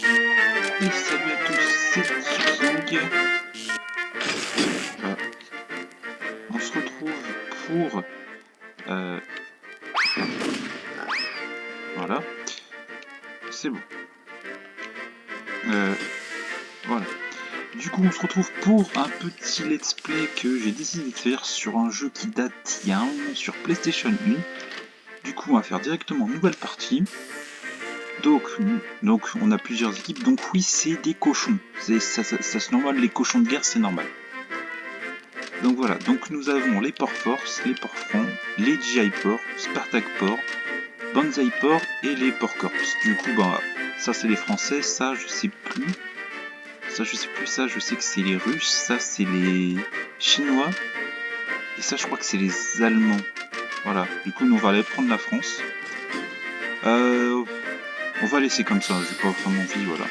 Et salut à tous, c'est King. Euh, on se retrouve pour... euh, voilà, c'est bon. Voilà. Du coup, on se retrouve pour un petit let's play que j'ai décidé de faire sur un jeu qui date il y a un moment sur PlayStation 1. Du coup, on va faire directement nouvelle partie. Donc, on a plusieurs équipes. Donc oui, c'est des cochons. Ça c'est normal, les cochons de guerre, c'est normal. Donc voilà, donc nous avons les Port Force, les Port Front, les GI Port, Spartak Port, Banzai Port et les Port Corps. Du coup, bah, ça c'est les Français, ça je sais plus. Ça je sais plus, ça je sais que c'est les Russes, ça c'est les Chinois. Et ça je crois que c'est les Allemands. Voilà, du coup nous on va aller prendre la France. On va laisser comme ça, j'ai pas vraiment envie, voilà.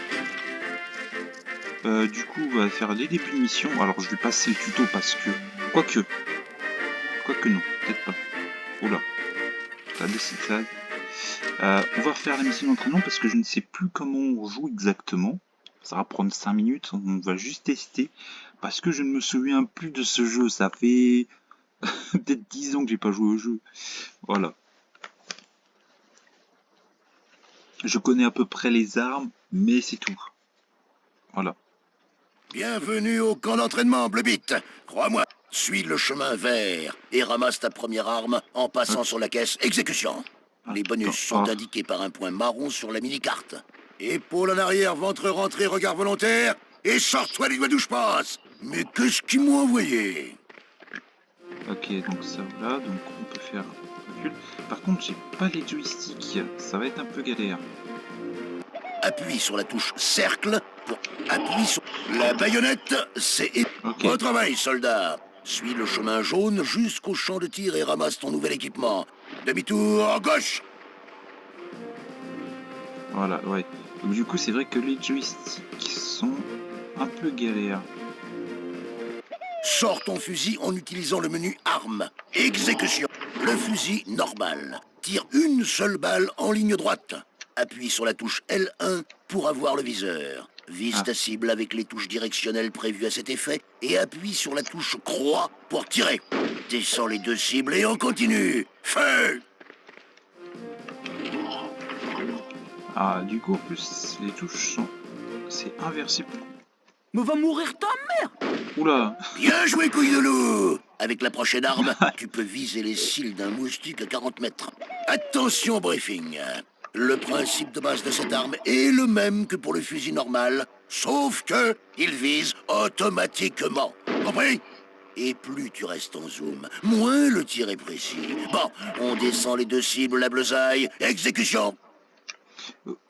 Du coup on va faire les débuts de mission. Alors je vais passer le tuto parce que... Quoique non, peut-être pas. Oula. Ça décide ça. On va refaire la mission d'entraînement parce que je ne sais plus comment on joue exactement. Ça va prendre 5 minutes, on va juste tester. Parce que je ne me souviens plus de ce jeu, ça fait peut-être 10 ans que j'ai pas joué au jeu. Voilà. Je connais à peu près les armes, mais c'est tout. Voilà. Bienvenue au camp d'entraînement, Bleubit. Crois-moi, suis le chemin vert et ramasse ta première arme en passant sur la caisse exécution. Les bonus sont indiqués par un point marron sur la mini-carte. Épaule en arrière, ventre rentré, regard volontaire, et sors-toi les doigts d'où je passe. Mais qu'est-ce qu'ils m'ont envoyé? Ok, donc ça voilà, donc on peut faire recul. Par contre, j'ai pas les joysticks, ça va être un peu galère. Appuie sur la touche cercle pour appuyer sur la baïonnette. C'est Okay. Bon travail, soldat. Suis le chemin jaune jusqu'au champ de tir et ramasse ton nouvel équipement. Demi-tour à gauche. Voilà, ouais. Donc, du coup, c'est vrai que les joysticks sont un peu galères. Sors ton fusil en utilisant le menu armes. Exécution. Le fusil normal. Tire une seule balle en ligne droite. Appuie sur la touche L1 pour avoir le viseur. Vise ta cible avec les touches directionnelles prévues à cet effet et appuie sur la touche croix pour tirer. Descends les deux cibles et on continue. Feu! Ah, du coup, en plus, les touches sont... C'est inversé. Mais va mourir ta mère! Oula! Bien joué, couille de loup! Avec la prochaine arme, tu peux viser les cils d'un moustique à 40 mètres. Attention, briefing. Le principe de base de cette arme est le même que pour le fusil normal, sauf que il vise automatiquement. Compris? Et plus tu restes en zoom, moins le tir est précis. Bon, on descend les deux cibles, la bleusaille, exécution!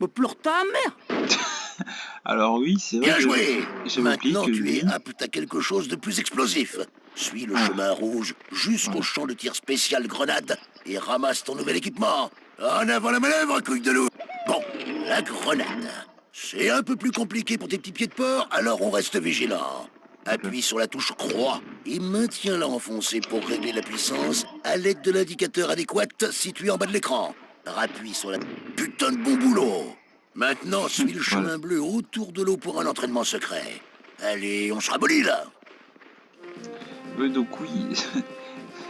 Mais pleure ta mère! Alors oui, c'est vrai. Bien joué! J'avais oublié Maintenant, que tu lui... es apte à quelque chose de plus explosif. Suis le chemin rouge jusqu'au champ de tir spécial grenade et ramasse ton nouvel équipement. En avant la manœuvre, couille de loup! Bon, la grenade. C'est un peu plus compliqué pour tes petits pieds de porc, alors on reste vigilant. Appuie sur la touche croix et maintiens-la enfoncée pour régler la puissance à l'aide de l'indicateur adéquat situé en bas de l'écran. Rappuie sur la... Putain de bon boulot! Maintenant, suis le chemin bleu autour de l'eau pour un entraînement secret. Allez, on se rabolit là! Donc oui.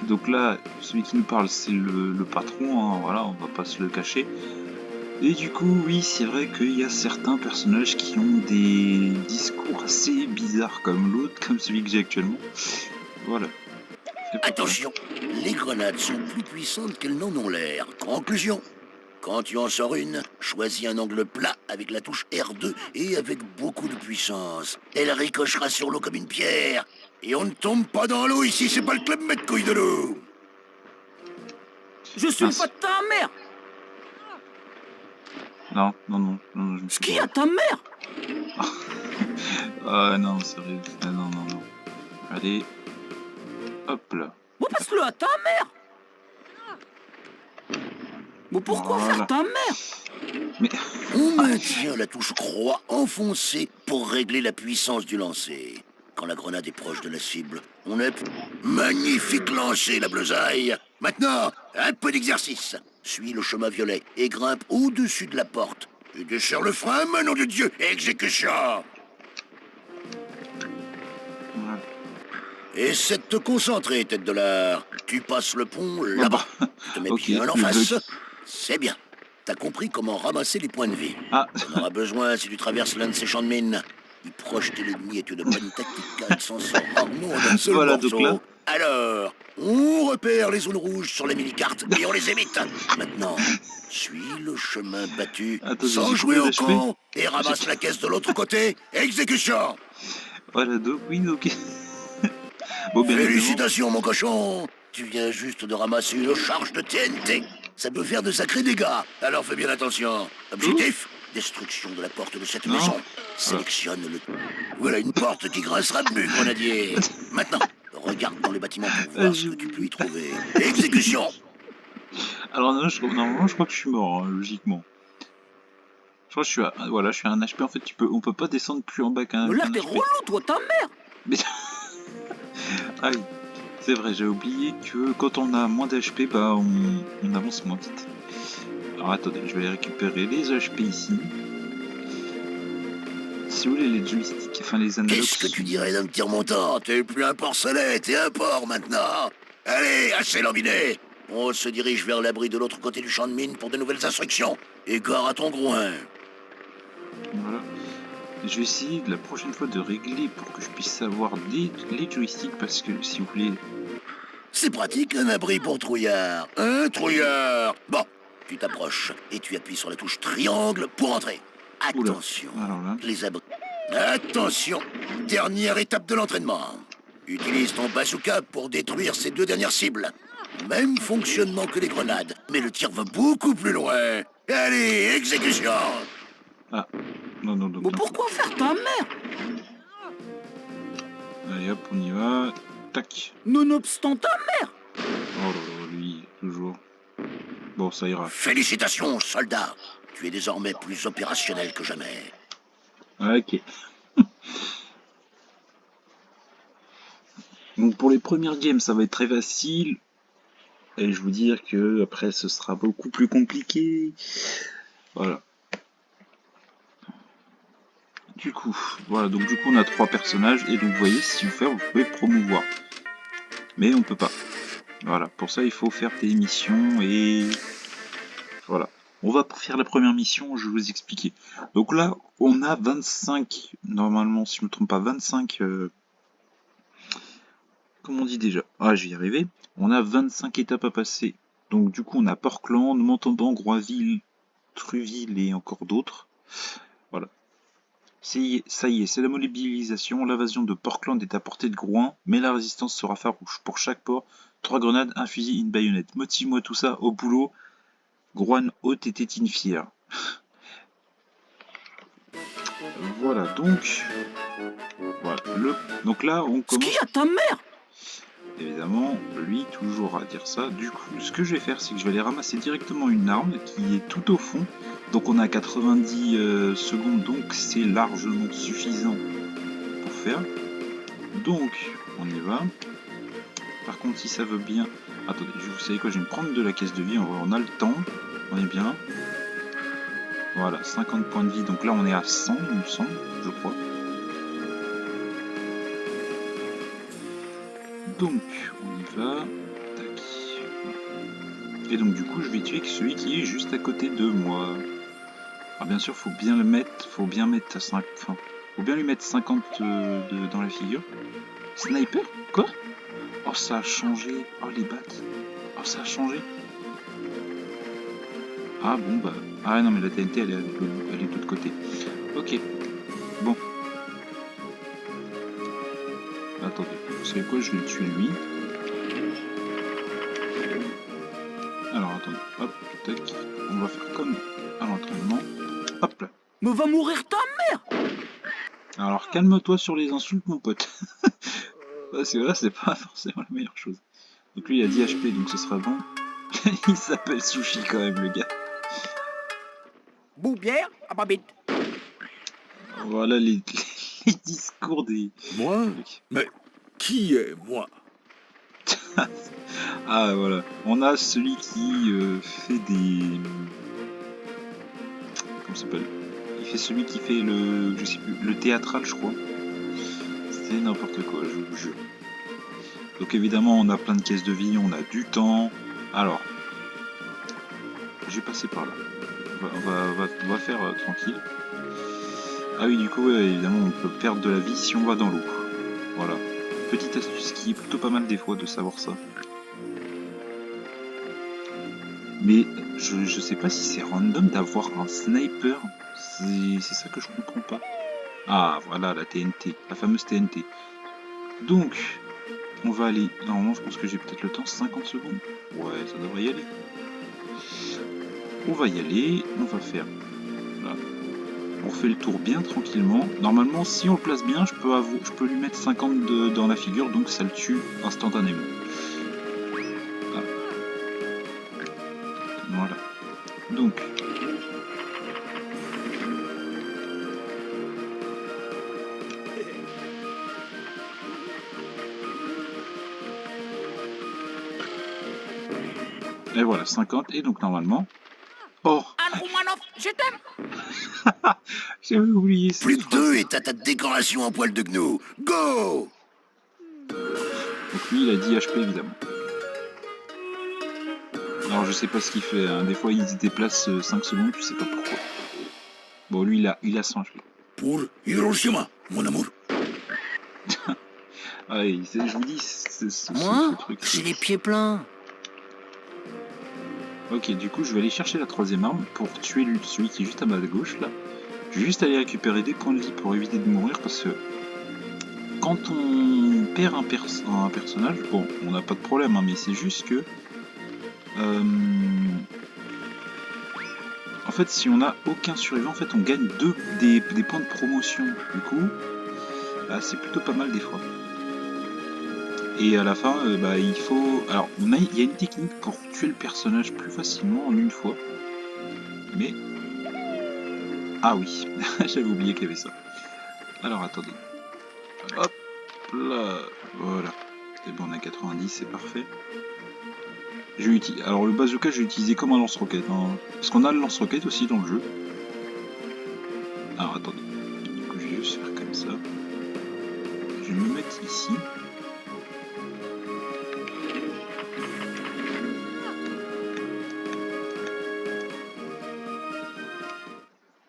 Donc là, celui qui nous parle, c'est le patron, hein, voilà, on va pas se le cacher. Et du coup, oui, c'est vrai qu'il y a certains personnages qui ont des discours assez bizarres comme l'autre, comme celui que j'ai actuellement. Voilà. Attention, les grenades sont plus puissantes qu'elles n'en ont l'air. Conclusion. Quand tu en sors une, choisis un angle plat avec la touche R2 et avec beaucoup de puissance. Elle ricochera sur l'eau comme une pierre. Et on ne tombe pas dans l'eau ici, c'est pas le club Med couille de l'eau. Je suis le pas de ta mère! Non, non, non, non, je me Ce suis qu'il y a ta mère! Ah non, sérieux. Ah, non, non, non. Allez. Hop là. Bon, passe-le à ta mère! Mais pourquoi Voilà. faire ta mère? Mais... On maintient la touche croix enfoncée pour régler la puissance du lancer. Quand la grenade est proche de la cible, on est... Magnifique lancer, la bleusaille! Maintenant, un peu d'exercice. Suis le chemin violet et grimpe au-dessus de la porte. Tu desserres le frein, nom de Dieu. Exécution. Voilà. Essaie de te concentrer, tête de l'art. Tu passes le pont Oh, là-bas. bah, Tu te mets ok, bien en le face. bug. C'est bien. T'as compris comment ramasser les points de vie. Ah, On aura besoin si tu traverses l'un de ces champs de mine. Y projeter l'ennemi est une bonne tactique car il s'en sort rarement en un seul Voilà, morceau. donc là- Alors, on repère les zones rouges sur la mini-carte et on les évite. Maintenant, suis le chemin battu attendez, sans j'ai jouer combien au d'HP? con et ramasse la caisse de l'autre côté. Exécution. Voilà, donc oui, ok. Bon, bien évidemment. Félicitations, mon cochon. Tu viens juste de ramasser une charge de TNT. Ça peut faire de sacrés dégâts. Alors fais bien attention. Objectif, destruction de la porte de cette Non. maison. Sélectionne le... Voilà une porte qui grincera de but, grenadier. Maintenant, regarde dans le bâtiment pour voir ce que tu peux y trouver. Exécution. Alors normalement, je crois que je suis mort, hein, logiquement. Je crois que je suis à... Voilà, je suis à un HP. En fait, on peut pas descendre plus en bas qu'un Mais là, qu'un t'es HP. relou, toi, ta mère. Mais... ah oui, c'est vrai, j'ai oublié que quand on a moins d'HP, bah on avance moins vite. Alors attendez, je vais aller récupérer les HP ici. Si vous voulez, les joysticks, enfin les analogues... Qu'est-ce que tu dirais d'un petit remontant? T'es plus un porcelet, t'es un porc maintenant. Allez, assez lambiné. On se dirige vers l'abri de l'autre côté du champ de mine pour de nouvelles instructions. Et gare à ton groin. Voilà. Je vais essayer la prochaine fois de régler pour que je puisse avoir les joysticks parce que si vous voulez... C'est pratique un abri pour trouillard. Un trouillard. Bon, tu t'approches et tu appuies sur la touche triangle pour entrer. Oula. Attention, Alors là... les abris. Attention, dernière étape de l'entraînement. Utilise ton bazooka pour détruire ces deux dernières cibles. Même fonctionnement que les grenades, mais le tir va beaucoup plus loin. Allez, exécution. Ah, non, non, donc Mais non. pourquoi faire ta mère? Allez hop, on y va. Tac. Nonobstant ta mère. Oh là là, lui, toujours. Bon, ça ira. Félicitations, soldat. Tu es désormais plus opérationnel que jamais. Ok. Donc pour les premières games, ça va être très facile. Et je vous dire que après, ce sera beaucoup plus compliqué. Voilà. Du coup, voilà. Donc du coup, on a 3 personnages et donc vous voyez, si vous faites, vous pouvez promouvoir. Mais on peut pas. Voilà. Pour ça, il faut faire des missions et voilà. On va faire la première mission, je vais vous expliquer. Donc là, on a 25, normalement, si je me trompe pas, 25... Comment on dit déjà? Ah, je vais y arriver. On a 25 étapes à passer. Donc du coup, on a Portland, Montauban, Groisville, Truville et encore d'autres. Voilà. Ça y est, c'est la mobilisation. L'invasion de Portland est à portée de groin, mais la résistance sera farouche. Pour chaque port, 3 grenades, un fusil, une baïonnette. Motive-moi tout ça au boulot. Groin haute et tétine fière. Voilà, donc... Voilà, donc là, on Ce commence... qu'il y a ta mère. Évidemment, lui, toujours à dire ça. Du coup, ce que je vais faire, c'est que je vais aller ramasser directement une arme qui est tout au fond. Donc on a 90 secondes, donc c'est largement suffisant pour faire. Donc, on y va. Par contre, si ça veut bien... Attendez, vous savez quoi, je vais me prendre de la caisse de vie, on a le temps. On est bien. Voilà, 50 points de vie, donc là on est à 100, il me semble, je crois. Donc, on y va. Tac. Et donc, du coup, je vais tuer celui qui est juste à côté de moi. Alors, bien sûr, faut bien le mettre. Faut bien mettre 5. Enfin, faut bien lui mettre 50 dans la figure. Sniper? Quoi? Oh, ça a changé. Oh, les battes. Oh, ça a changé. Ah, bon, bah. Ah, non, mais la TNT, elle est de l'autre côté. Ok. Bon. Attendez, vous savez quoi, je vais le tuer lui. Alors attendez, hop, tac, on va faire comme à l'entraînement. Hop là. Mais va mourir ta mère. Alors calme-toi sur les insultes mon pote. Parce que là c'est pas forcément la meilleure chose. Donc lui il a 10 HP donc ce sera bon. Il s'appelle Sushi quand même le gars. Boubière à ma bite. Voilà les discours des... Moi? Mais qui est moi? Ah voilà, on a celui qui fait des... Comment s'appelle. Il fait celui qui fait le, je sais plus, le théâtral, je crois. C'est n'importe quoi, je vous jure. Donc évidemment, on a plein de caisses de vie, on a du temps. Alors, je vais passer par là. On va faire tranquille. Ah oui, du coup, évidemment, on peut perdre de la vie si on va dans l'eau. Voilà. Petite astuce qui est plutôt pas mal des fois de savoir ça. Mais je sais pas si c'est random d'avoir un sniper. C'est ça que je comprends pas. Ah, voilà, la TNT. La fameuse TNT. Donc, on va aller... Normalement, je pense que j'ai peut-être le temps. 50 secondes. Ouais, ça devrait y aller. On va y aller. On va faire... Là. On fait le tour bien tranquillement. Normalement, si on le place bien, je peux lui mettre 50 dans la figure. Donc, ça le tue instantanément. Ah. Voilà. Donc... Et voilà, 50. Et donc, normalement... Oh, Anne Roumanoff, je t'aime. j'avais oublié cette Plus que phrase. 2 et t'as ta décoration en poil de gnou. Go! Donc lui, il a 10 HP, évidemment. Alors, je sais pas ce qu'il fait. Hein. Des fois, il se déplace 5 secondes, tu sais pas pourquoi. Bon, lui, il a 100 HP. Pour Hiroshima, mon amour. Ouais, je vous dis, c'est ce Moi, truc. j'ai les pieds pleins. Ok, du coup, je vais aller chercher la troisième arme pour tuer celui qui est juste à ma gauche, là. Je vais juste aller récupérer des points de vie pour éviter de mourir, parce que quand on perd un personnage, bon, on n'a pas de problème, hein, mais c'est juste que... en fait, si on n'a aucun survivant, en fait, on gagne des points de promotion. Du coup, bah, c'est plutôt pas mal des fois. Et à la fin, bah, il faut... Alors, il y a une technique pour tuer le personnage plus facilement en une fois. Mais... Ah oui, j'avais oublié qu'il y avait ça. Alors, attendez. Hop là, voilà. C'est bon, on a 90, c'est parfait. Alors, le bazooka, je vais l'utiliser comme un lance-roquette. Hein, parce qu'on a le lance-roquette aussi dans le jeu. Alors, attendez. Du coup, je vais juste faire comme ça. Je vais me mettre ici.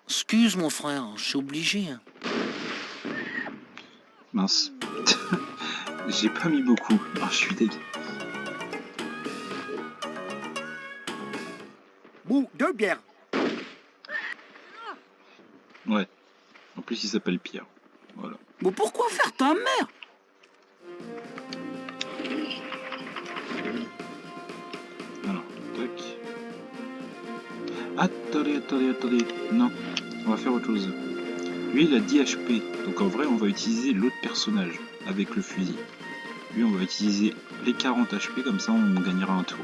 Excuse mon frère, je suis obligé. Hein. Mince. J'ai pas mis beaucoup. Ah, je suis deg. Bout de bière. Ouais. En plus, il s'appelle Pierre. Voilà. Mais pourquoi faire ta mère? Alors, tac. Attendez. Non, on va faire autre chose. Lui, il a 10 HP. Donc en vrai, on va utiliser l'autre personnage avec le fusil. Lui, on va utiliser les 40 HP, comme ça on gagnera un tour.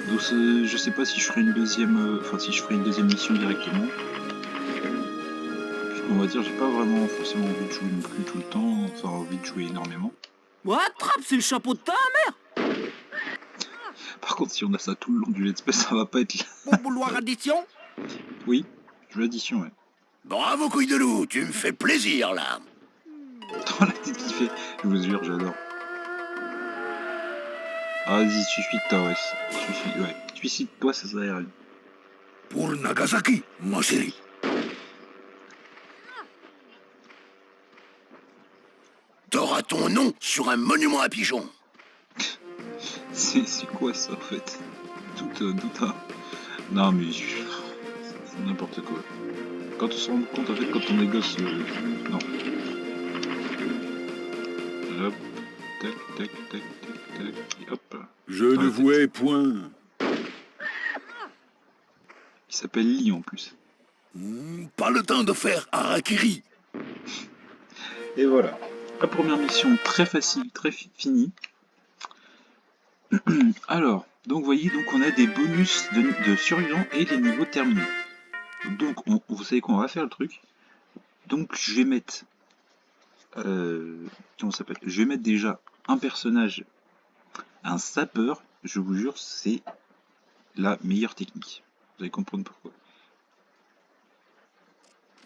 Donc je sais pas si je ferai une deuxième... Enfin, si je ferai une deuxième mission directement. On va dire, j'ai pas vraiment forcément envie de jouer non plus tout le temps. Enfin, envie de jouer énormément. Ouais, attrape, c'est le chapeau de ta mère. Par contre, si on a ça tout le long du let's play, ça va pas être là. Pour vouloir addition. Oui, je veux l'addition, ouais. Bravo, couille de loup, tu me fais plaisir, là. Dans la tête qu'il fait, je vous jure, j'adore. Ah, vas-y, suicide-toi, ouais. Suicide-toi, ça serait rien. Pour Nagasaki, ma chérie. T'auras ton nom sur un monument à pigeons. C'est quoi ça, en fait? Tout un... Non, mais... C'est n'importe quoi. Quand on se rend compte, en fait, quand on est gosse... Non. Hop. Tac. Et hop. Je ne vouais point. Il s'appelle Lee, en plus. Pas le temps de faire harakiri. Et voilà. La première mission, très facile, très finie. Alors, donc vous voyez, donc on a des bonus de survivants et les niveaux terminés. Donc, vous savez qu'on va faire le truc. Donc, je vais mettre... comment ça s'appelle? Je vais mettre déjà un personnage, un sapeur. Je vous jure, c'est la meilleure technique. Vous allez comprendre pourquoi.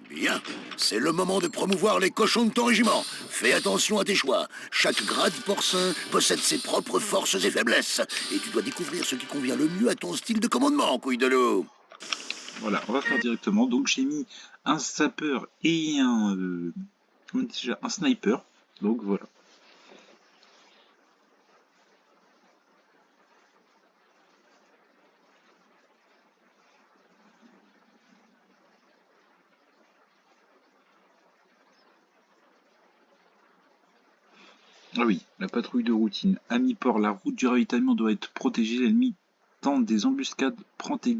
Bien, c'est le moment de promouvoir les cochons de ton régiment. Fais attention à tes choix. Chaque grade porcin possède ses propres forces et faiblesses. Et tu dois découvrir ce qui convient le mieux à ton style de commandement, couille de loup. Voilà, on va faire directement. Donc j'ai mis un sapeur et comment déjà, un sniper. Donc voilà. Ah oui, la patrouille de routine. À mi-port, la route du ravitaillement doit être protégée. L'ennemi tente des embuscades. Prends tes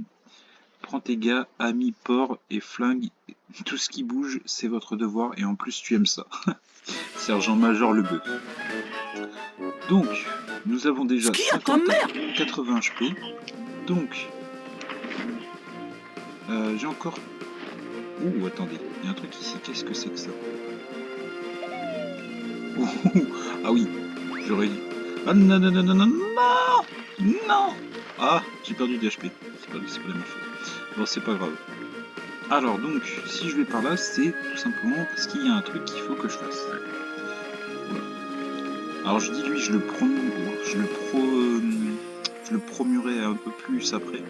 gars à mi-port et flingue. Tout ce qui bouge, c'est votre devoir. Et en plus, tu aimes ça. Sergent-major Leboeuf. Donc, nous avons déjà 50 à 80 HP. Donc, j'ai encore... Ouh, attendez, il y a un truc ici. Qu'est-ce que c'est que ça? Ah oui, j'aurais dû... Ah non, non, non, non, non, non, non. Ah, j'ai perdu des HP. C'est pas de ma faute. Bon, c'est pas grave. Alors donc, si je vais par là, c'est tout simplement parce qu'il y a un truc qu'il faut que je fasse. Voilà. Alors je dis lui, je le promuerai un peu plus après.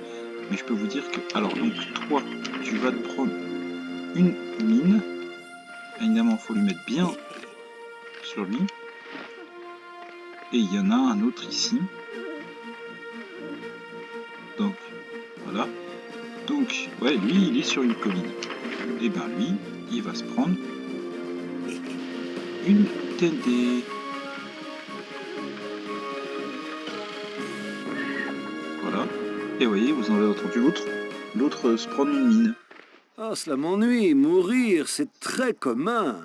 Mais je peux vous dire que... Alors donc, toi, tu vas te prendre une mine. Évidemment, il faut lui mettre bien sur lui. Et il y en a un autre ici. Donc, voilà. Donc, ouais, lui, il est sur une colline. Et ben lui, il va se prendre une TNT. Voilà. Et vous voyez, vous en avez entendu l'autre. L'autre se prendre une mine. Ah, cela m'ennuie. Mourir, c'est très commun.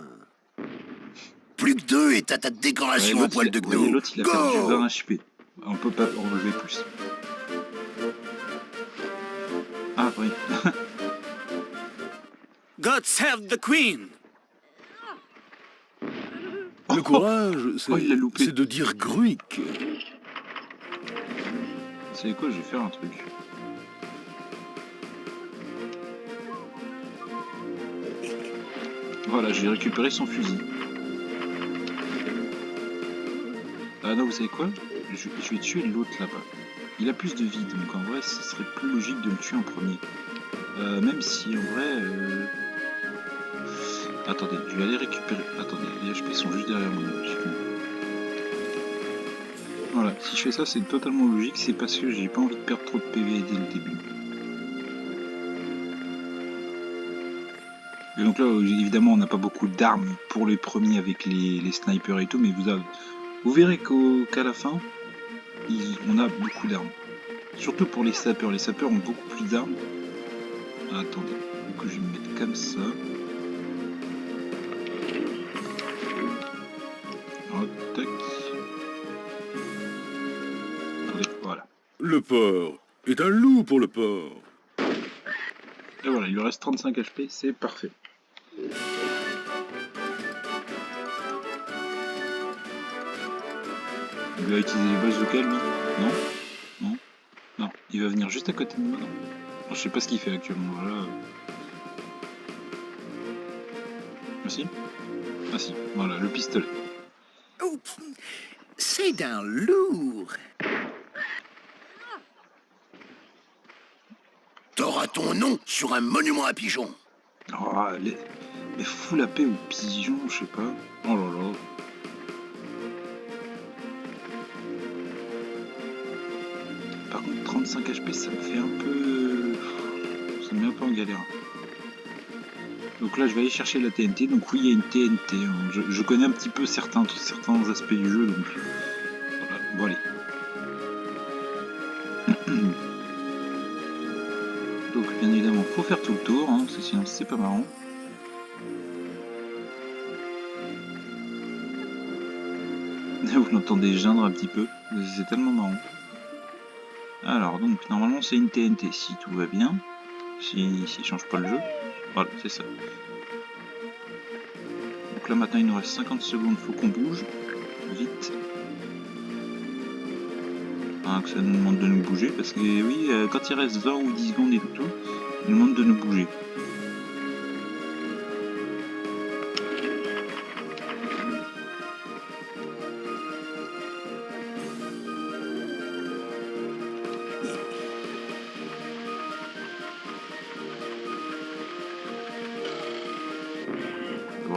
Plus que 2 et t'as ta décoration en poil de gnou. L'autre, il a perdu Go! 20 HP. On peut pas enlever plus. Ah, oui. God save the Queen! Le courage, Oh, il l'a loupé. c'est de dire Gruik. Vous savez quoi, je vais faire un truc. Voilà, j'ai récupéré son fusil. Ah non, vous savez quoi, je vais tuer l'autre là-bas. Il a plus de vie, donc en vrai, ce serait plus logique de le tuer en premier. Même si en vrai... Attendez, je vais aller récupérer... Attendez, les HP sont juste derrière moi. Voilà, si je fais ça, c'est totalement logique, c'est parce que j'ai pas envie de perdre trop de PV dès le début. Et donc là, évidemment, on n'a pas beaucoup d'armes pour les premiers avec les snipers et tout, mais vous verrez qu'à la fin, on a beaucoup d'armes. Surtout pour les sapeurs. Les sapeurs ont beaucoup plus d'armes. Ah, attendez, du coup je vais me mettre comme ça. Oh, tac. Attendez, voilà. Le porc est un loup pour le porc. Et voilà, il lui reste 35 HP, c'est parfait. Il va utiliser les bases locales, lui? Non? Non? Non, il va venir juste à côté de moi, non? Je sais pas ce qu'il fait actuellement, voilà. Ah si? Ah si, voilà, le pistolet. Oh, c'est d'un lourd. T'auras ton nom sur un monument à pigeons. Oh, les fous la paix aux pigeons, je sais pas. Oh là là. Par contre, 35 HP, ça me fait un peu... Ça me met un peu en galère. Donc là, je vais aller chercher la TNT. Donc oui, il y a une TNT. Hein. Je connais un petit peu certains aspects du jeu. Donc voilà. Bon, allez. Donc bien évidemment, faut faire tout le tour. Hein, parce que sinon, c'est pas marrant. Vous l'entendez geindre un petit peu. C'est tellement marrant. Alors, donc, normalement, c'est une TNT si tout va bien. S'il change pas le jeu. Voilà, c'est ça. Donc là, maintenant, il nous reste 50 secondes. Faut qu'on bouge. Vite. Hein, que ça nous demande de nous bouger. Parce que, oui, quand il reste 20 ou 10 secondes et tout, il nous demande de nous bouger.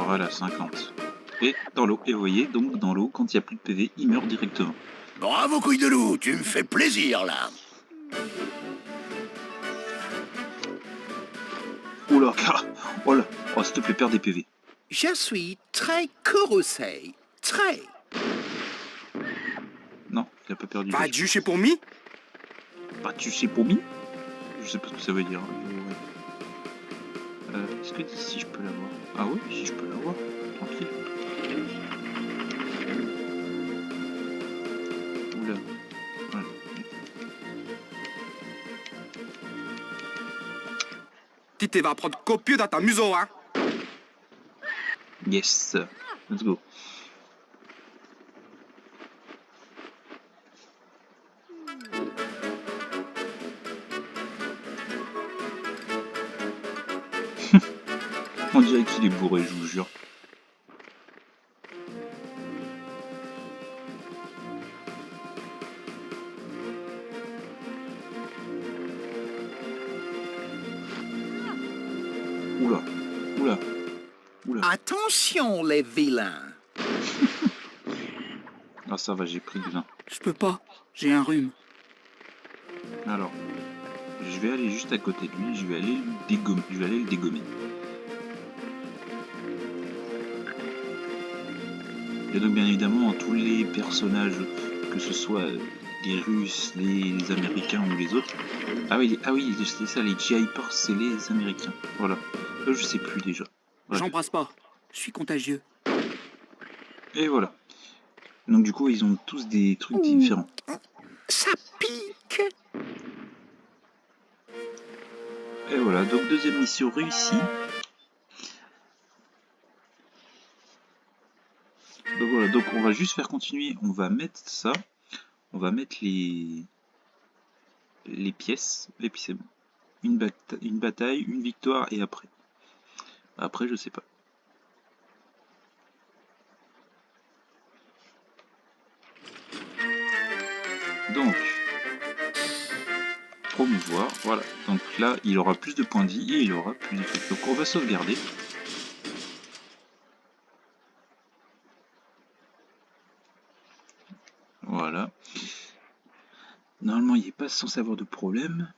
Voilà, 50. Et dans l'eau. Et vous voyez, donc dans l'eau, quand il n'y a plus de PV, il meurt directement. Bravo, couille de loup, tu me fais plaisir, là. Oula, oh là, oh, s'il te plaît, perds des PV. Je suis très courroucé. Très. Non, il a pas perdu. Pas du chez pour mi? Pas tu sais pour mi? Je sais pas ce que ça veut dire. Est-ce que d'ici je peux l'avoir? Ah oui, si je peux l'avoir. Tranquille. Oula. Voilà. Tite va prendre copieux dans ta museau, hein? Yes. Let's go. On dirait qu'il est bourré, je vous jure. Oula, oula, oula. Attention, les vilains. Ah ça va, j'ai pris du vin. Je peux pas, j'ai un rhume. Alors, je vais aller juste à côté de lui, je vais aller le dégommer. Et donc bien évidemment tous les personnages, que ce soit les Russes, les Américains ou les autres. Ah oui, c'est ça, les G.I.Pers, c'est les Américains. Voilà. Eux, je sais plus déjà. Bref. J'embrasse pas, je suis contagieux. Et voilà. Donc du coup, ils ont tous des trucs différents. Ça pique. Et voilà, donc deuxième mission réussie. Donc voilà, donc on va juste faire continuer, on va mettre ça, on va mettre les pièces, et puis c'est bon. Une bataille, une victoire, et après. Après, je sais pas. Donc, promouvoir, voilà. Donc là, il aura plus de points de vie et il aura plus de trucs. Donc on va sauvegarder. Voilà. Normalement, il n'est pas censé avoir de problème.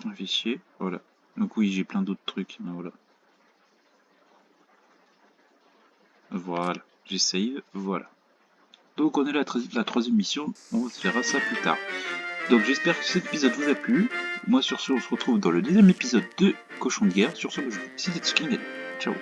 Un fichier, voilà. Donc oui, j'ai plein d'autres trucs. Mais voilà. Voilà. J'ai save, voilà. Donc on est à la troisième mission, on se verra ça plus tard. Donc j'espère que cet épisode vous a plu. Moi sur ce, on se retrouve dans le deuxième épisode de Cochon de Guerre. Sur ce, je vous dis, c'était King. Ciao.